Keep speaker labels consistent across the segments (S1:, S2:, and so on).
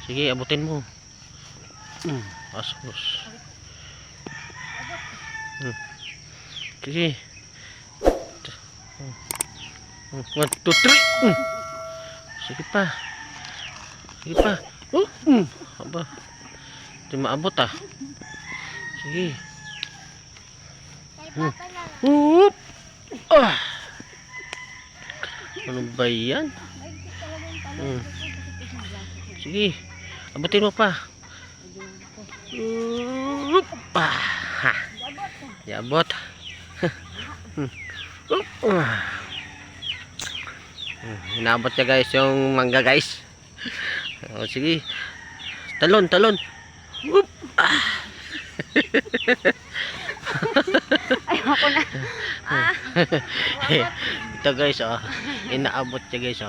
S1: Sige, abutin mo. Asos. Sige. 1, 2, 3. Sige pa. Sige pa. Aba. Hindi maabot ah. Sige. Ano ba yan? Sige. Abutin mo pa. Yabot. Inabot niya guys yung mangga guys. Sige. Talon.
S2: Ayoko na.
S1: Ito guys inaabot niya guys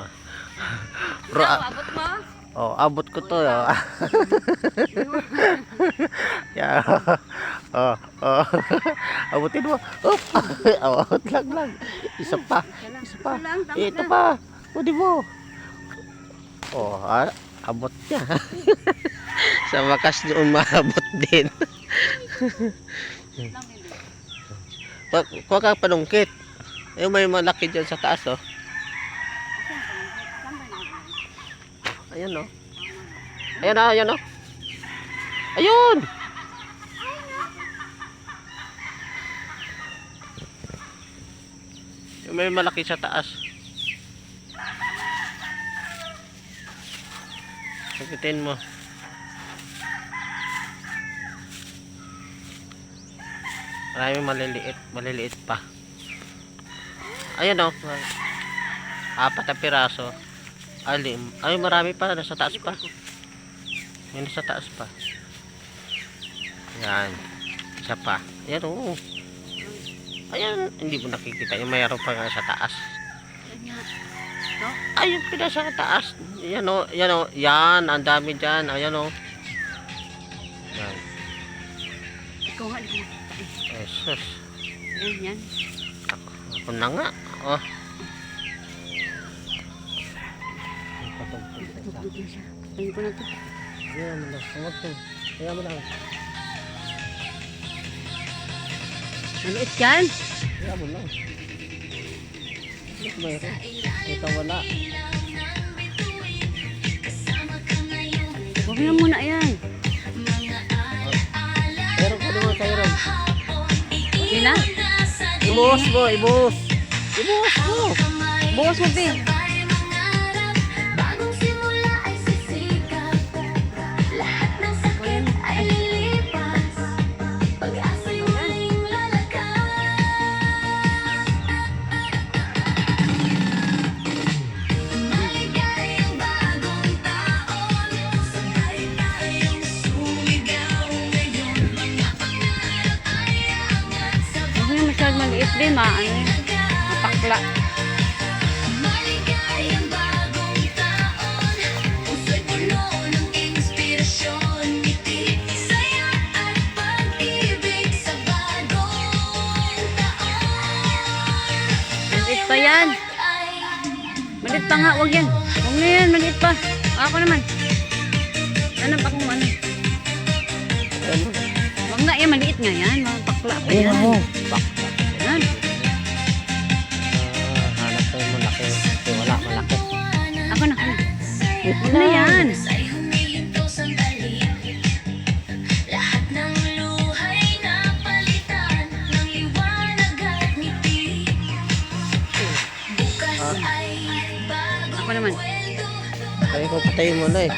S2: Abot mo?
S1: Abot ko to yeah. Abutin mo. Abot lang. Isa pa. Ito pa. Pwede mo. Abot niya. Sa wakas doon maabot din. Kuha ka panungkit. May malaki dyan sa taas Ayan Ayan Ayun. May malaki sa taas. Sakitin mo. Marami maliliit pa. Ayan 4 na piraso. Ay marami pa nasa taas pa. Yan sa taas pa. Yan. Isa pa. Ayan Ayan, hindi mo nakikita yung mayroon pa nga sa taas. Ayun pina sa taas. Yan yan, ang dami dyan. Ayan Yan.
S2: Ikaw nga, di ko makita.
S1: Jesus.
S2: Yan.
S1: Ako na nga.
S2: Ayun ko na ito.
S1: Ayan mo lang. Ayan mo lang.
S2: Maliit yan.
S1: Ayan mo lang. Ito wala.
S2: Huwag na muna yan.
S1: Meron ko naman kayo rin.
S2: Okay na?
S1: Ibuhos mo.
S2: Bukas mo, Ping. Maliit din, mapakla. Maliit pa yan. Maliit pa nga, huwag yan. Huwag na yan, maliit pa. Ako naman. Ano pa kung ano. Huwag nga yan, maliit nga yan. Mapakla pa yan.
S1: Hanap ko yung malaki. Wala, malaki.
S2: Ako na. Huwag na yan. Ako naman.
S1: Kaya ko patayin mo na